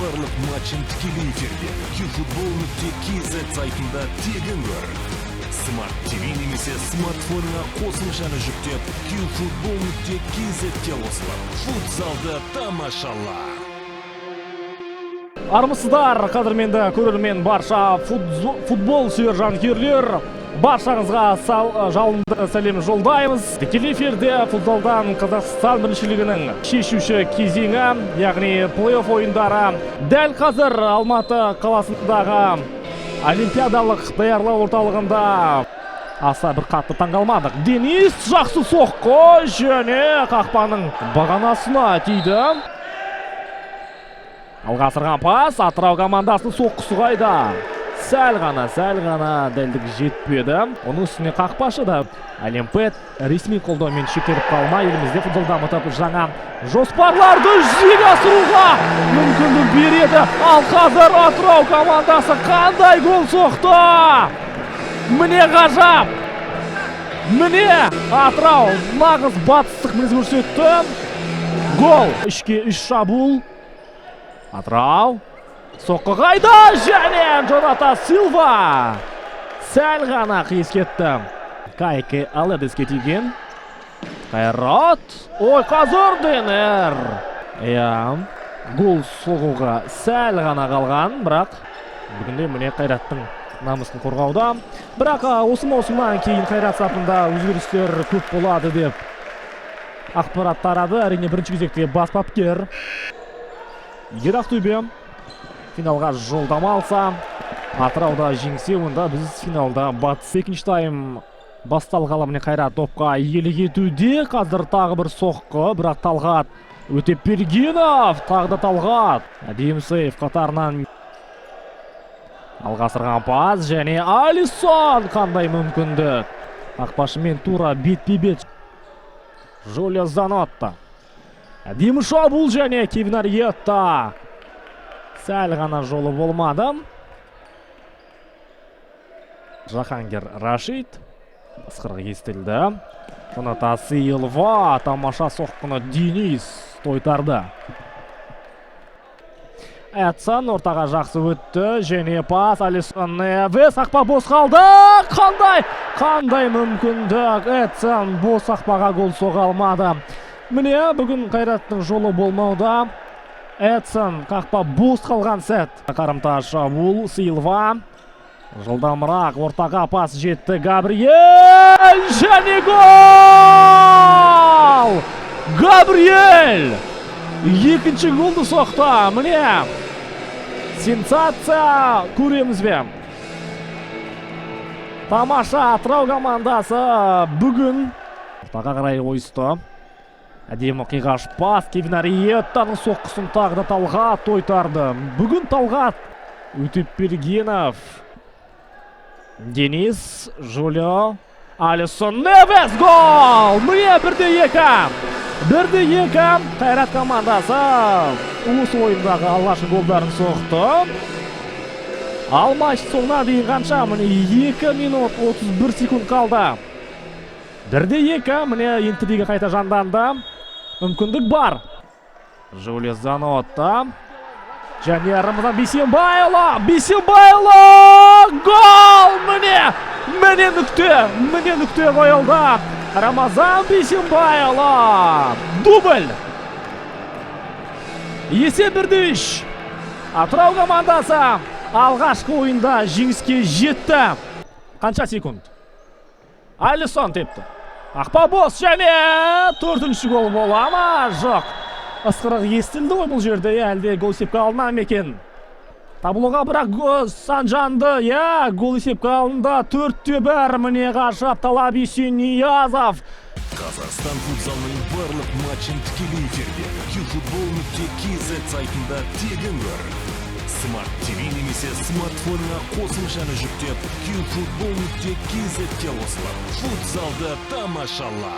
барлық матчын тікелей эфирде qfutbol.kz сайтында тегін көр. Smart TV немесе смартфонына қосымшаны жүктеп qfutbol.kz-те қосылып, футзалды тамашала. Армысыздар, қадірменді көрермен, барша футбол сүйер жанкүйерлер. Баршаңызға жалынды сәлем жолдаймыз. Тікелей эфирде футзалдан Қазақстан біріншілігінің шешуші кезеңі, яғни плей-офф ойындары. Дәл қазір Алматы қаласындағы олимпиадалық даярлау орталығында аса бір қатты таңғалмадық. Денис жақсы соққы және қақпаның бағанасына тиді. Алға асырған пас, Атырау командасының соққысы қайда? Сәл ғана дәлдік жетпеді. Оның үстіне қақпашы да Олимпиад ресми қолдаумен шектеліп қалмай, елімізде футбол дамытып жаңа жоспарларды жүзеге асыруға мүмкіндік береді. Ал қазір Атырау командасы қандай гол соқты? Міне ғажап! Міне Атырау нағыз батыстық мінез көрсетті. Гол! 3-3 шабуыл. Атырау соққы қайда және Джонатан Силва сәл ғана қиыс кетті. Кайке Аледеске тиген. Қайрат. Ой, қазір Денер. Гол соғуға сәл ғана қалған, бірақ бүгінде міне Қайраттың намысын қорғауда. Бірақ осы маусымнан кейін Қайрат сапында өзгерістер көп болады деп ақпарат тарады. Әрине бірінші кезекте бас бапкер егер Ақтөбе финалға жолдама алса, Атырауда жеңсе, онда біз финалда батыс. Екінші тайм басталғалы міне Қайрат топқа иелік етуде. Қазір тағы бір соққы, бірақ Талғат Өтепбергенов, тағы да Талғат. Әдем сейф қатарынан алға асырған пас және Алисон, қандай мүмкіндік. Қақпашымен тура бет-бе-бет. Жолия Занотта. Әдем шабуыл және Кевин Арьетта. Сәл ғана жолы болмады. Жахангер Рашид. Ысқырық естілді. Джонатан Силва. Тамаша соққыны Денис тойтарды. Эдсон ортаға жақсы өтті. Және пас Алисон Невес. Қақпа бос қалды. Қандай мүмкіндік. Эдсон бос қақпаға гол соға алмады. Міне бүгін Қайраттың жолы болмауда. Эдсон қақпа бос қалған сәт. Қарымта шабуыл Силва. Жылдамырақ ортаға пас жетті Габриэль. Және гол! Габриэль! Екінші голды соқты. Міне сенсация көреміз бе? Тамаша Атырау командасы бүгін ортаға қарай ойысты. Әдемі қиғаш пас, Кевин Арьеттаның соққысын тағы да Талғат тойтарды. Бүгін Талғат Өтепбергенов. Денис, Жолио, Алисон Невес гол! Міне 1-2. Қайрат командасы осы ойындағы алғашқы голдарын соқты. Ал матч соңына дейін қанша? Міне 2 минут 31 секунд қалды. 1-2. Міне интрига қайта жанданды. Мүмкіндік бар. Жолия Занотта. Және Рамазан Бейсенбайұлы. Гол! Міне нүкте қойылды. Рамазан Бейсенбайұлы. Дубль. Есеп 1-3. Атырау командасы алғашқы ойында жеңіске жетті. Қанша секунд? Алисон тепті. Ақпа бос және 4-ші гол бола ма? Жоқ. Ысқырық естілді ғой бұл жерде, әлде гол есепке алына мекен. Таблоға бірақ Санжанды, гол есепке алында 4-1. Міне ғажап Талап Есениязов. Қазақстан футзалының барлық матчын тікелей эфирде qfutbol.kz сайтында тегін көр. Smart TV немесе смартфонына қосымшаны жүктеп qfutbol.kz-те қосылып, футзалды тамашала.